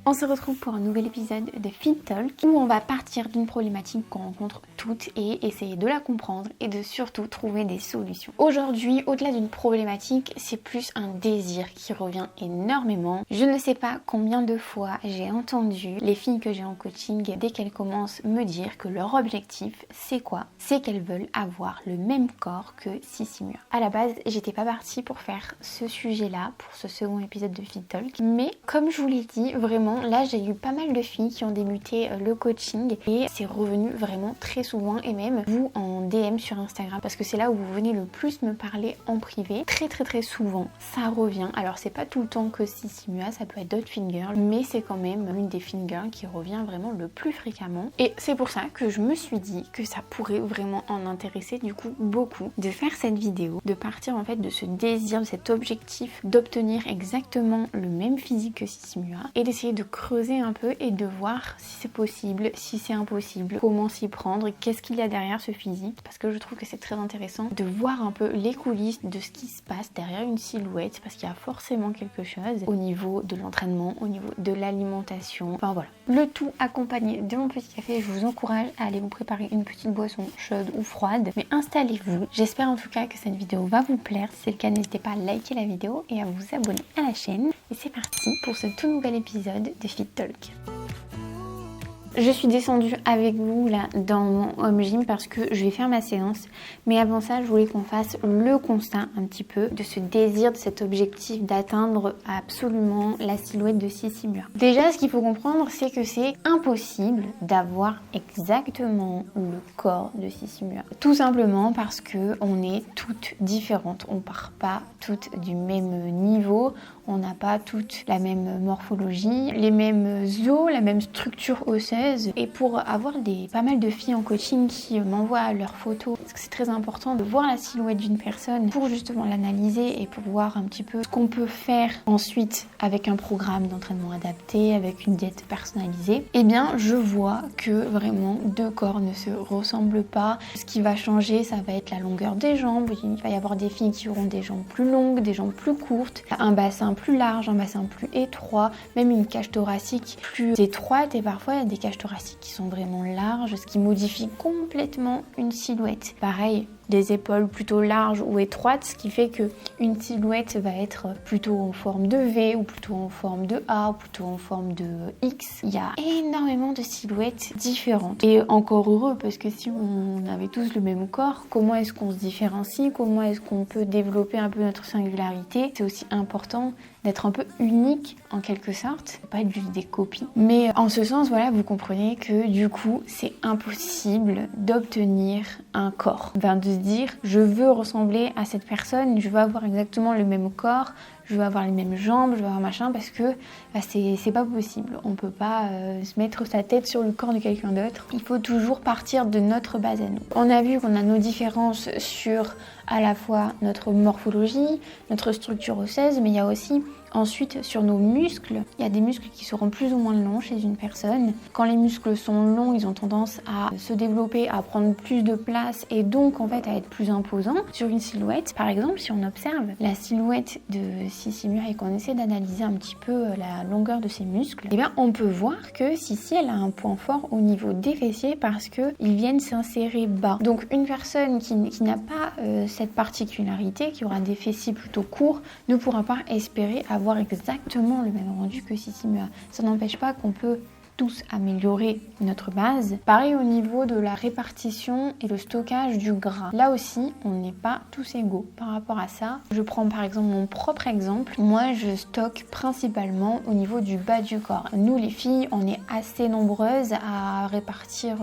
On se retrouve pour un nouvel épisode de Fit Talk où on va partir d'une problématique qu'on rencontre toutes et essayer de la comprendre et de surtout trouver des solutions. Aujourd'hui, au-delà d'une problématique, c'est plus un désir qui revient énormément. Je ne sais pas combien de fois j'ai entendu les filles que j'ai en coaching dès qu'elles commencent me dire que leur objectif, c'est quoi? C'est qu'elles veulent avoir le même corps que Sissi Mua. À la base, j'étais pas partie pour faire ce sujet-là, pour ce second épisode de Fit Talk, mais comme je vous l'ai dit, vraiment, là j'ai eu pas mal de filles qui ont débuté le coaching et c'est revenu vraiment très souvent et même vous en DM sur Instagram parce que c'est là où vous venez le plus me parler en privé. Très souvent ça revient. Alors c'est pas tout le temps que Sissi Mua, ça peut être d'autres fit girls, mais c'est quand même une des fit girls qui revient vraiment le plus fréquemment et c'est pour ça que je me suis dit que ça pourrait vraiment en intéresser du coup beaucoup de faire cette vidéo, de partir en fait de ce désir, de cet objectif d'obtenir exactement le même physique que Sissi Mua et d'essayer de creuser un peu et de voir si c'est possible, si c'est impossible, comment s'y prendre, qu'est-ce qu'il y a derrière ce physique, parce que je trouve que c'est très intéressant de voir un peu les coulisses de ce qui se passe derrière une silhouette, parce qu'il y a forcément quelque chose au niveau de l'entraînement, au niveau de l'alimentation, enfin voilà. Le tout accompagné de mon petit café. Je vous encourage à aller vous préparer une petite boisson chaude ou froide, mais installez-vous. J'espère en tout cas que cette vidéo va vous plaire. Si c'est le cas, n'hésitez pas à liker la vidéo et à vous abonner à la chaîne. Et c'est parti pour ce tout nouvel épisode de Fit Talk. Je suis descendue avec vous là dans mon home gym parce que je vais faire ma séance. Mais avant ça, je voulais qu'on fasse le constat un petit peu de ce désir, de cet objectif d'atteindre absolument la silhouette de Sissi Mua. Déjà, ce qu'il faut comprendre, c'est que c'est impossible d'avoir exactement le corps de Sissi Mua. Tout simplement parce que on est toutes différentes. On part pas toutes du même niveau. On n'a pas toutes la même morphologie, les mêmes os, la même structure osseuse. Et pour avoir pas mal de filles en coaching qui m'envoient leurs photos, parce que c'est très important de voir la silhouette d'une personne pour justement l'analyser et pour voir un petit peu ce qu'on peut faire ensuite avec un programme d'entraînement adapté, avec une diète personnalisée. Eh bien, je vois que vraiment deux corps ne se ressemblent pas. Ce qui va changer, ça va être la longueur des jambes. Il va y avoir des filles qui auront des jambes plus longues, des jambes plus courtes, un bassin plus large, un bassin plus étroit, même une cage thoracique plus étroite et parfois il y a des cages thoraciques qui sont vraiment larges, ce qui modifie complètement une silhouette. Pareil, des épaules plutôt larges ou étroites, ce qui fait que une silhouette va être plutôt en forme de V ou plutôt en forme de A ou plutôt en forme de X. Il y a énormément de silhouettes différentes et encore heureux parce que si on avait tous le même corps, comment est-ce qu'on se différencie, comment est-ce qu'on peut développer un peu notre singularité? C'est aussi important d'être un peu unique en quelque sorte, pas être juste des copies. Mais en ce sens, voilà, vous comprenez que du coup, c'est impossible d'obtenir un corps. Enfin, de se dire, je veux ressembler à cette personne, je veux avoir exactement le même corps, je veux avoir les mêmes jambes, je veux avoir machin, parce que c'est pas possible. On peut pas se mettre sa tête sur le corps de quelqu'un d'autre. Il faut toujours partir de notre base à nous. On a vu qu'on a nos différences sur à la fois notre morphologie, notre structure osseuse, mais il y a aussi ensuite sur nos muscles. Il y a des muscles qui seront plus ou moins longs chez une personne. Quand les muscles sont longs, ils ont tendance à se développer, à prendre plus de place et donc en fait à être plus imposants sur une silhouette. Par exemple, si on observe la silhouette de Sissi Mua et qu'on essaie d'analyser un petit peu la longueur de ses muscles, eh bien on peut voir que Sissi elle a un point fort au niveau des fessiers parce qu'ils viennent s'insérer bas. Donc une personne qui n'a pas cette particularité, qui aura des fessiers plutôt courts, ne pourra pas espérer avoir exactement le même rendu que Sissi Mua. Ça n'empêche pas qu'on peut tous améliorer notre base. Pareil au niveau de la répartition et le stockage du gras. Là aussi, on n'est pas tous égaux par rapport à ça. Je prends par exemple mon propre exemple. Moi, je stocke principalement au niveau du bas du corps. Nous, les filles, on est assez nombreuses à répartir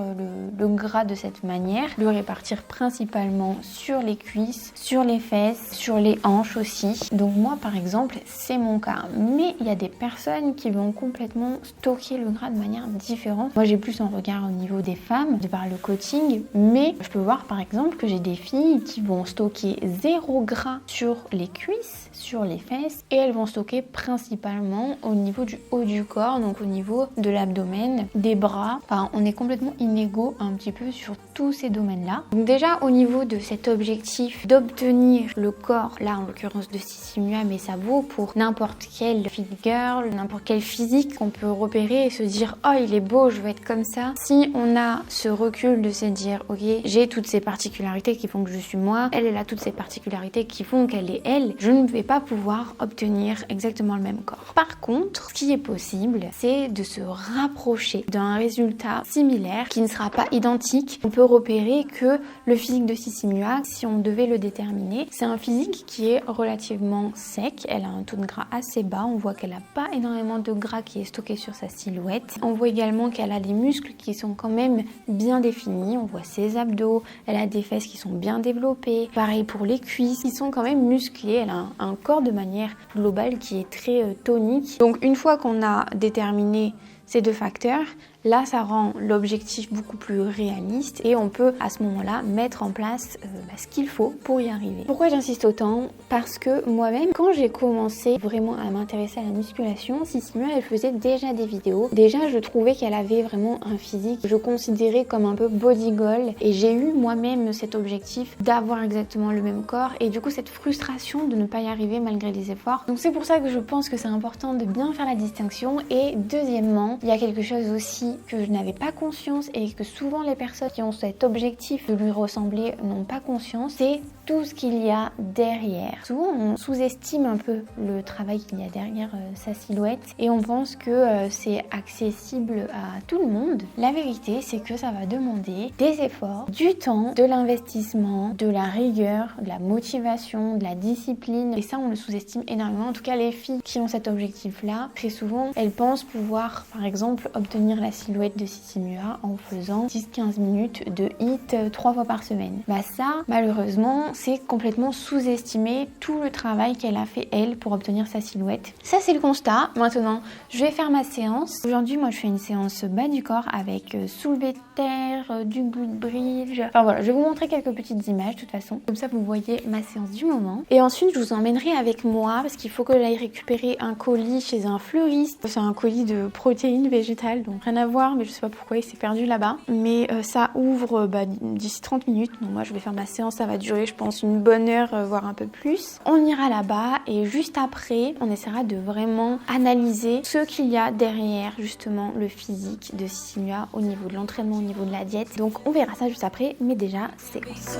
le gras de cette manière. Le répartir principalement sur les cuisses, sur les fesses, sur les hanches aussi. Donc moi, par exemple, c'est mon cas. Mais il y a des personnes qui vont complètement stocker le gras manière différente. Moi j'ai plus un regard au niveau des femmes de par le coaching, mais je peux voir par exemple que j'ai des filles qui vont stocker 0 gras sur les cuisses, sur les fesses, et elles vont stocker principalement au niveau du haut du corps, donc au niveau de l'abdomen, des bras. Enfin, on est complètement inégaux un petit peu sur tous ces domaines-là. Donc déjà au niveau de cet objectif d'obtenir le corps, là en l'occurrence de Sissi Mua, mais ça vaut pour n'importe quelle fit girl, n'importe quel physique qu'on peut repérer et se dire oh il est beau, je veux être comme ça. Si on a ce recul de se dire ok, j'ai toutes ces particularités qui font que je suis moi, elle a toutes ces particularités qui font qu'elle est elle, je ne vais pas pouvoir obtenir exactement le même corps. Par contre, ce qui est possible, c'est de se rapprocher d'un résultat similaire qui ne sera pas identique. On peut repérer que le physique de Sissi Mua, si on devait le déterminer, c'est un physique qui est relativement sec, elle a un taux de gras assez bas, on voit qu'elle n'a pas énormément de gras qui est stocké sur sa silhouette. On voit également qu'elle a des muscles qui sont quand même bien définis, on voit ses abdos, elle a des fesses qui sont bien développées, pareil pour les cuisses, qui sont quand même musclées, elle a un corps de manière globale qui est très tonique. Donc une fois qu'on a déterminé ces 2 facteurs, là ça rend l'objectif beaucoup plus réaliste et on peut à ce moment-là mettre en place ce qu'il faut pour y arriver. Pourquoi j'insiste autant? Parce que moi-même, quand j'ai commencé vraiment à m'intéresser à la musculation, Sissi Mua elle faisait déjà des vidéos. Déjà je trouvais qu'elle avait vraiment un physique que je considérais comme un peu body goal et j'ai eu moi-même cet objectif d'avoir exactement le même corps et du coup cette frustration de ne pas y arriver malgré les efforts. Donc c'est pour ça que je pense que c'est important de bien faire la distinction. Et deuxièmement, il y a quelque chose aussi que je n'avais pas conscience et que souvent les personnes qui ont cet objectif de lui ressembler n'ont pas conscience, c'est tout ce qu'il y a derrière. Souvent on sous-estime un peu le travail qu'il y a derrière sa silhouette et on pense que c'est accessible à tout le monde. La vérité c'est que ça va demander des efforts, du temps, de l'investissement, de la rigueur, de la motivation, de la discipline et ça on le sous-estime énormément. En tout cas les filles qui ont cet objectif là, très souvent elles pensent pouvoir par exemple obtenir la silhouette de Sissi Mua en faisant 10-15 minutes de HIIT 3 fois par semaine. Bah ça malheureusement c'est complètement sous-estimer tout le travail qu'elle a fait elle pour obtenir sa silhouette. Ça c'est le constat. Maintenant je vais faire ma séance. Aujourd'hui moi je fais une séance bas du corps avec soulevé de terre, du glute bridge. Enfin voilà, je vais vous montrer quelques petites images de toute façon. Comme ça vous voyez ma séance du moment. Et ensuite je vous emmènerai avec moi parce qu'il faut que j'aille récupérer un colis chez un fleuriste. C'est un colis de protéines végétales, donc rien à voir, mais je sais pas pourquoi il s'est perdu là-bas. Mais ça ouvre d'ici 30 minutes. Donc moi je vais faire ma séance, ça va durer je pense une bonne heure, voire un peu plus. On ira là-bas et juste après on essaiera de vraiment analyser ce qu'il y a derrière justement le physique de Sissi Mua au niveau de l'entraînement, au niveau de la diète. Donc on verra ça juste après, mais déjà séquence.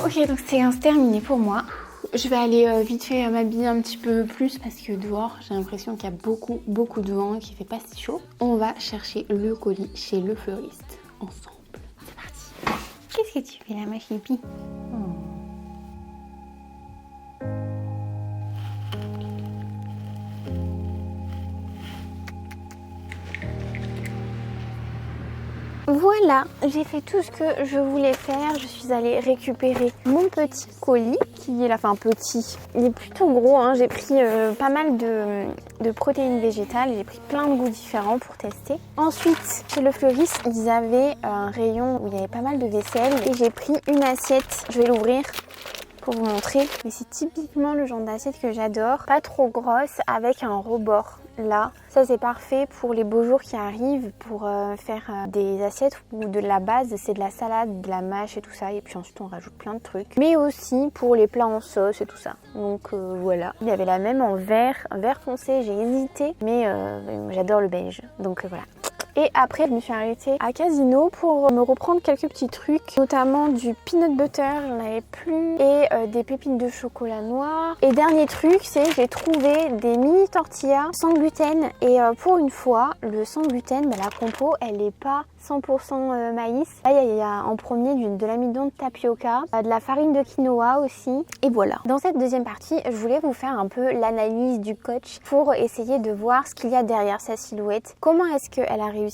Ok, donc séance terminée pour moi. Je vais aller vite fait m'habiller un petit peu plus parce que dehors j'ai l'impression qu'il y a beaucoup de vent et qu'il fait pas si chaud. On va chercher le colis chez le fleuriste ensemble. C'est parti. Qu'est-ce que tu fais là ma chépie? Voilà, j'ai fait tout ce que je voulais faire. Je suis allée récupérer mon petit colis qui est là, enfin petit, il est plutôt gros, hein. J'ai pris pas mal de protéines végétales, j'ai pris plein de goûts différents pour tester. Ensuite, chez le fleuriste, ils avaient un rayon où il y avait pas mal de vaisselle et j'ai pris une assiette, je vais l'ouvrir pour vous montrer. Mais c'est typiquement le genre d'assiette que j'adore. Pas trop grosse avec un rebord. Là, ça c'est parfait pour les beaux jours qui arrivent, pour faire des assiettes où de la base c'est de la salade, de la mâche et tout ça, et puis ensuite on rajoute plein de trucs, mais aussi pour les plats en sauce et tout ça. Donc voilà, il y avait la même en vert foncé, j'ai hésité, mais j'adore le beige, donc voilà. Et après, je me suis arrêtée à Casino pour me reprendre quelques petits trucs, notamment du peanut butter, j'en avais plus, et des pépites de chocolat noir. Et dernier truc, c'est que j'ai trouvé des mini tortillas sans gluten. Et pour une fois, le sans gluten, la compo, elle n'est pas 100% maïs. Là, il y a en premier de l'amidon de tapioca, de la farine de quinoa aussi. Et voilà. Dans cette deuxième partie, je voulais vous faire un peu l'analyse du coach pour essayer de voir ce qu'il y a derrière sa silhouette. Comment est-ce qu'elle a réussi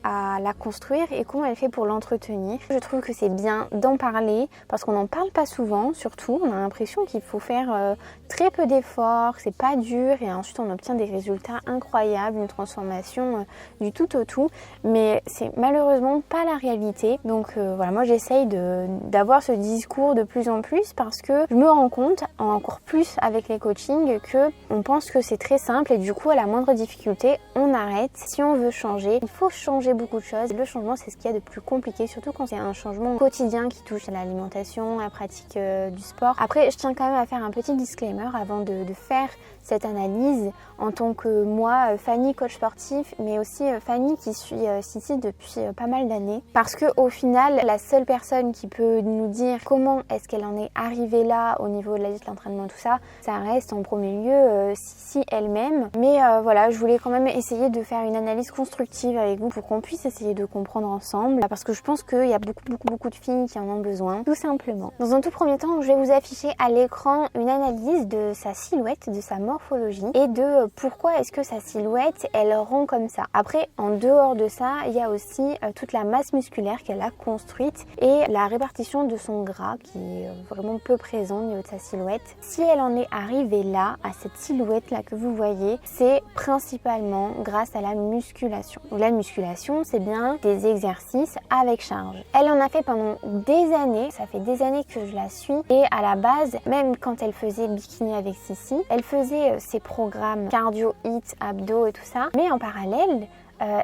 à la construire et comment elle fait pour l'entretenir. Je trouve que c'est bien d'en parler parce qu'on n'en parle pas souvent, surtout. On a l'impression qu'il faut faire très peu d'efforts, c'est pas dur et ensuite on obtient des résultats incroyables, une transformation du tout au tout. Mais c'est malheureusement pas la réalité. Donc voilà, moi j'essaye d'avoir ce discours de plus en plus parce que je me rends compte encore plus avec les coachings que on pense que c'est très simple et du coup à la moindre difficulté on arrête. Si on veut changer, il faut changer beaucoup de choses. Le changement c'est ce qu'il y a de plus compliqué, surtout quand c'est un changement quotidien qui touche à l'alimentation, à la pratique du sport. Après je tiens quand même à faire un petit disclaimer avant de faire cette analyse en tant que moi, Fanny, coach sportif, mais aussi Fanny qui suit Sissi depuis pas mal d'années. Parce que au final, la seule personne qui peut nous dire comment est-ce qu'elle en est arrivée là au niveau de la diète, l'entraînement, tout ça, ça reste en premier lieu Sissi elle-même. Mais voilà, je voulais quand même essayer de faire une analyse constructive avec vous pour qu'on puisse essayer de comprendre ensemble. Parce que je pense qu'il y a beaucoup de filles qui en ont besoin, tout simplement. Dans un tout premier temps, je vais vous afficher à l'écran une analyse de sa silhouette, de sa morphologie et de pourquoi est-ce que sa silhouette elle rond comme ça. Après, en dehors de ça, il y a aussi toute la masse musculaire qu'elle a construite et la répartition de son gras qui est vraiment peu présent au niveau de sa silhouette. Si elle en est arrivée là, à cette silhouette là que vous voyez, c'est principalement grâce à la musculation. Donc la musculation, c'est bien des exercices avec charge. Elle en a fait pendant des années, ça fait des années que je la suis et à la base, même quand elle faisait bikini avec Sissi, elle faisait ses programmes cardio, hit, abdos et tout ça, mais en parallèle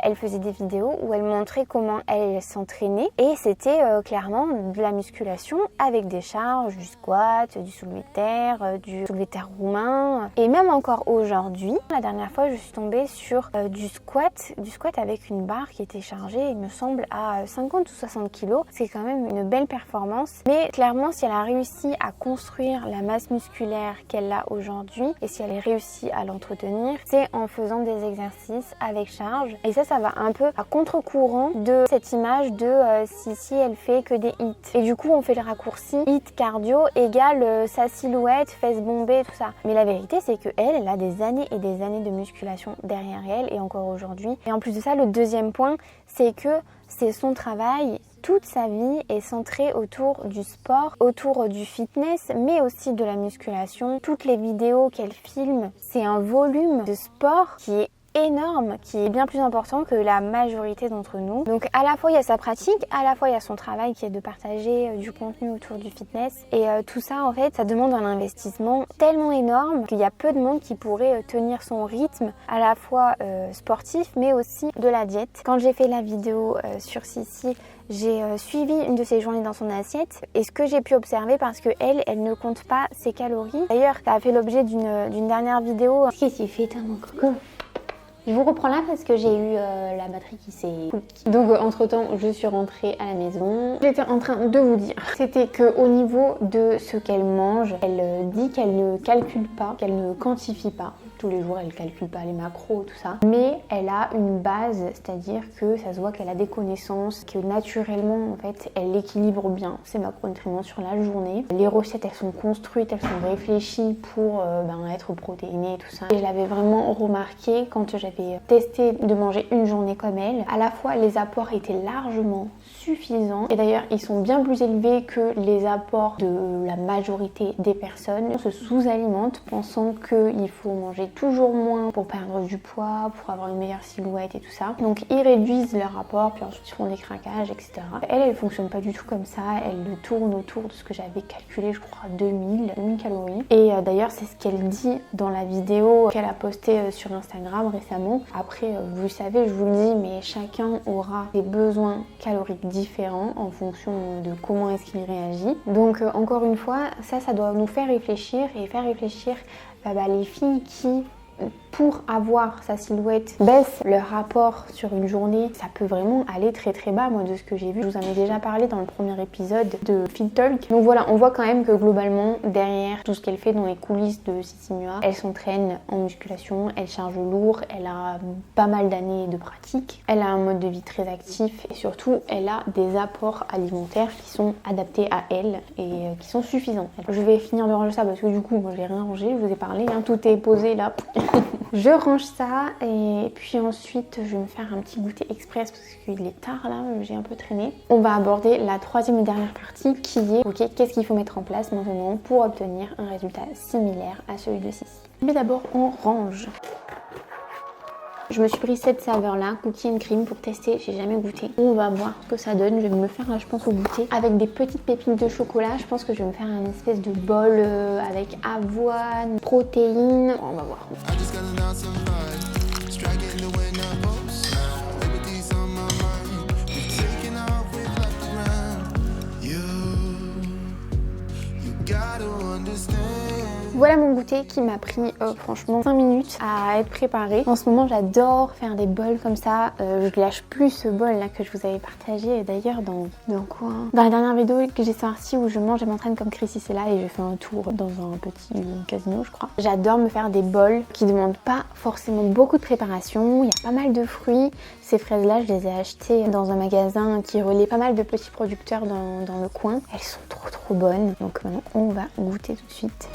elle faisait des vidéos où elle montrait comment elle s'entraînait et c'était clairement de la musculation avec des charges, du squat, du soulevé de terre, du soulevé de terre roumain et même encore aujourd'hui. La dernière fois je suis tombée sur du squat avec une barre qui était chargée il me semble à 50 ou 60 kg. C'est quand même une belle performance, mais clairement si elle a réussi à construire la masse musculaire qu'elle a aujourd'hui et si elle a réussi à l'entretenir, c'est en faisant des exercices avec charge. Et ça va un peu à contre-courant de cette image de Sissi elle fait que des hits. Et du coup on fait le raccourci hit cardio égale sa silhouette, fesses bombées, tout ça. Mais la vérité c'est que elle a des années et des années de musculation derrière elle et encore aujourd'hui. Et en plus de ça, le deuxième point c'est que c'est son travail. Toute sa vie est centrée autour du sport, autour du fitness, mais aussi de la musculation. Toutes les vidéos qu'elle filme, c'est un volume de sport qui est énorme, qui est bien plus important que la majorité d'entre nous. Donc à la fois il y a sa pratique, à la fois il y a son travail qui est de partager du contenu autour du fitness et tout ça en fait ça demande un investissement tellement énorme qu'il y a peu de monde qui pourrait tenir son rythme à la fois sportif mais aussi de la diète. Quand j'ai fait la vidéo sur Sissi, j'ai suivi une de ses journées dans son assiette et ce que j'ai pu observer parce que elle ne compte pas ses calories. D'ailleurs ça a fait l'objet d'une dernière vidéo. Qu'est-ce qui fait mon coco? Je vous reprends là parce que j'ai eu la batterie qui s'est coupée. Donc entre temps je suis rentrée à la maison. J'étais en train de vous dire, c'était qu'au niveau de ce qu'elle mange, elle dit qu'elle ne calcule pas, qu'elle ne quantifie pas. Tous les jours elle calcule pas les macros, tout ça. Mais elle a une base, c'est-à-dire que ça se voit qu'elle a des connaissances, que naturellement en fait elle équilibre bien ses macronutriments sur la journée. Les recettes elles sont construites, elles sont réfléchies pour être protéinées et tout ça. Et je l'avais vraiment remarqué quand j'avais testé de manger une journée comme elle. À la fois les apports étaient largement suffisants et d'ailleurs ils sont bien plus élevés que les apports de la majorité des personnes. On se sous-alimente pensant qu'il faut manger manger toujours moins pour perdre du poids, pour avoir une meilleure silhouette et tout ça. Donc ils réduisent leur rapport, puis ensuite ils font des craquages, etc. Elle fonctionne pas du tout comme ça, elle le tourne autour de ce que j'avais calculé, je crois 2000 calories. Et d'ailleurs c'est ce qu'elle dit dans la vidéo qu'elle a postée sur Instagram récemment. Après vous le savez, je vous le dis, mais chacun aura des besoins caloriques différents en fonction de comment est-ce qu'il réagit. Donc encore une fois, ça doit nous faire réfléchir et faire réfléchir les filles qui, pour avoir sa silhouette, baissent leur rapport sur une journée. Ça peut vraiment aller très très bas, moi, de ce que j'ai vu. Je vous en ai déjà parlé dans le premier épisode de Fit Talk. Donc voilà, on voit quand même que globalement, derrière tout ce qu'elle fait dans les coulisses de Sissi Mua, elle s'entraîne en musculation, elle charge lourd, elle a pas mal d'années de pratique, elle a un mode de vie très actif et surtout, elle a des apports alimentaires qui sont adaptés à elle et qui sont suffisants. Je vais finir de ranger ça parce que du coup, moi, je n'ai rien rangé, je vous ai parlé, hein, tout est posé là. Je range ça et puis ensuite je vais me faire un petit goûter express parce qu'il est tard là, j'ai un peu traîné. On va aborder la troisième et dernière partie qui est ok, qu'est-ce qu'il faut mettre en place maintenant pour obtenir un résultat similaire à celui de Sissi. Mais d'abord on range. Je me suis pris cette saveur là, cookie and cream, pour tester, j'ai jamais goûté. On va voir ce que ça donne, je vais me le faire là je pense au goûter. Avec des petites pépites de chocolat, je pense que je vais me faire une espèce de bol avec avoine, protéines, on va voir. Voilà mon goûter qui m'a pris franchement 5 minutes à être préparé. En ce moment j'adore faire des bols comme ça. Je lâche plus ce bol là que je vous avais partagé d'ailleurs dans quoi hein, dans la dernière vidéo que j'ai sortie où je mange et m'entraîne comme Chrissy c'est là et je fais un tour dans un petit casino je crois. J'adore me faire des bols qui demandent pas forcément beaucoup de préparation. Il y a pas mal de fruits. Ces fraises là je les ai achetées dans un magasin qui relaie pas mal de petits producteurs dans le coin. Elles sont trop bonnes. Donc maintenant on va goûter tout de suite.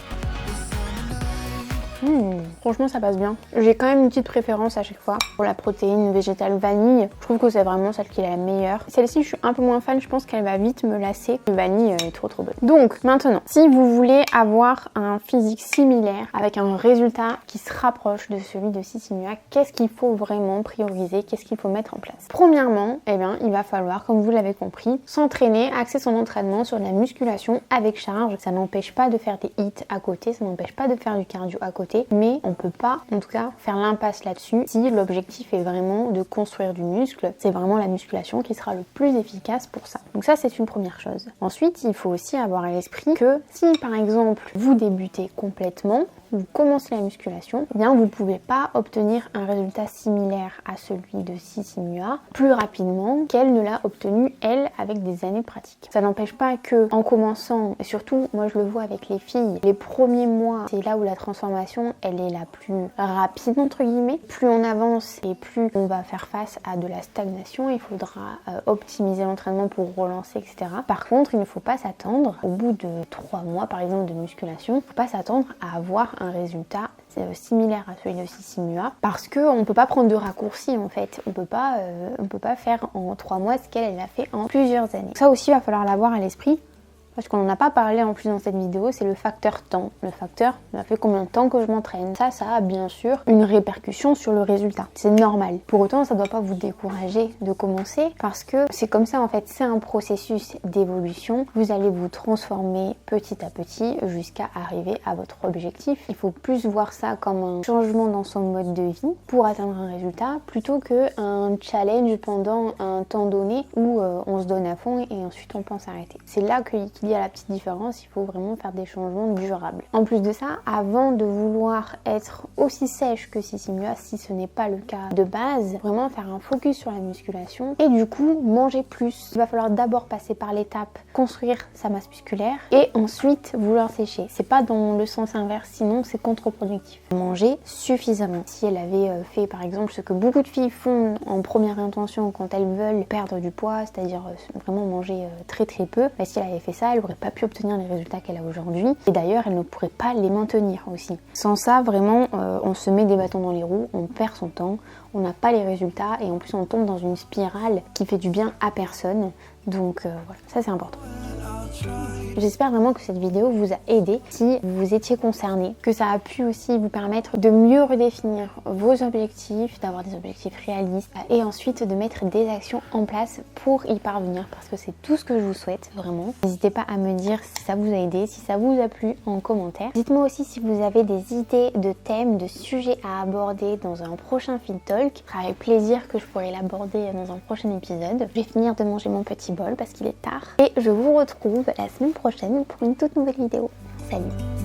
Franchement ça passe bien. J'ai quand même une petite préférence à chaque fois pour la protéine végétale vanille. Je trouve que c'est vraiment celle qui est la meilleure. Celle-ci je suis un peu moins fan, je pense qu'elle va vite me lasser. Le vanille est trop bonne. Donc maintenant, si vous voulez avoir un physique similaire avec un résultat qui se rapproche de celui de Sissi Mua, qu'est-ce qu'il faut vraiment prioriser? Qu'est-ce qu'il faut mettre en place? Premièrement, il va falloir, comme vous l'avez compris, s'entraîner, axer son entraînement sur la musculation avec charge. Ça n'empêche pas de faire des hits à côté, ça n'empêche pas de faire du cardio à côté. Mais on peut pas en tout cas faire l'impasse là-dessus si l'objectif est vraiment de construire du muscle. C'est vraiment la musculation qui sera le plus efficace pour ça. Donc ça c'est une première chose. Ensuite il faut aussi avoir à l'esprit que si par exemple vous débutez complètement, vous commencez la musculation, eh bien vous pouvez pas obtenir un résultat similaire à celui de Sissi Mua plus rapidement qu'elle ne l'a obtenu elle avec des années de pratique. Ça n'empêche pas que en commençant, et surtout moi je le vois avec les filles, les premiers mois c'est là où la transformation elle est la plus rapide entre guillemets. Plus on avance et plus on va faire face à de la stagnation, il faudra optimiser l'entraînement pour relancer etc. Par contre il ne faut pas s'attendre au bout de 3 mois par exemple de musculation, il ne faut pas s'attendre à avoir un résultat similaire à celui de Sissi Mua parce qu'on peut pas prendre de raccourcis en fait. On peut pas faire en 3 mois ce qu'elle a fait en plusieurs années. Ça aussi il va falloir l'avoir à l'esprit. Parce qu'on n'en a pas parlé en plus dans cette vidéo, c'est le facteur temps. Le facteur, ça fait combien de temps que je m'entraîne. Ça a bien sûr une répercussion sur le résultat. C'est normal. Pour autant, ça ne doit pas vous décourager de commencer parce que c'est comme ça en fait, c'est un processus d'évolution. Vous allez vous transformer petit à petit jusqu'à arriver à votre objectif. Il faut plus voir ça comme un changement dans son mode de vie pour atteindre un résultat plutôt qu'un challenge pendant un temps donné où on se donne à fond et ensuite on pense arrêter. C'est là qu'il y a la petite différence, il faut vraiment faire des changements durables. En plus de ça, avant de vouloir être aussi sèche que Sissi Mua, si ce n'est pas le cas de base, vraiment faire un focus sur la musculation et du coup manger plus. Il va falloir d'abord passer par l'étape construire sa masse musculaire et ensuite vouloir sécher. C'est pas dans le sens inverse, sinon c'est contre-productif. Manger suffisamment. Si elle avait fait par exemple ce que beaucoup de filles font en première intention quand elles veulent perdre du poids, c'est-à-dire vraiment manger très peu, bah, si elle avait fait ça, elle n'aurait pas pu obtenir les résultats qu'elle a aujourd'hui et d'ailleurs elle ne pourrait pas les maintenir aussi. Sans ça vraiment on se met des bâtons dans les roues, on perd son temps, on n'a pas les résultats et en plus on tombe dans une spirale qui fait du bien à personne. Donc voilà, ça c'est important. J'espère vraiment que cette vidéo vous a aidé si vous étiez concerné, que ça a pu aussi vous permettre de mieux redéfinir vos objectifs, d'avoir des objectifs réalistes et ensuite de mettre des actions en place pour y parvenir, parce que c'est tout ce que je vous souhaite vraiment. N'hésitez pas à me dire si ça vous a aidé, si ça vous a plu en commentaire. Dites-moi aussi si vous avez des idées de thèmes, de sujets à aborder dans un prochain Fit Talk. Ce sera avec plaisir que je pourrai l'aborder dans un prochain épisode. Je vais finir de manger mon petit bol parce qu'il est tard et je vous retrouve la semaine prochaine pour une toute nouvelle vidéo. Salut!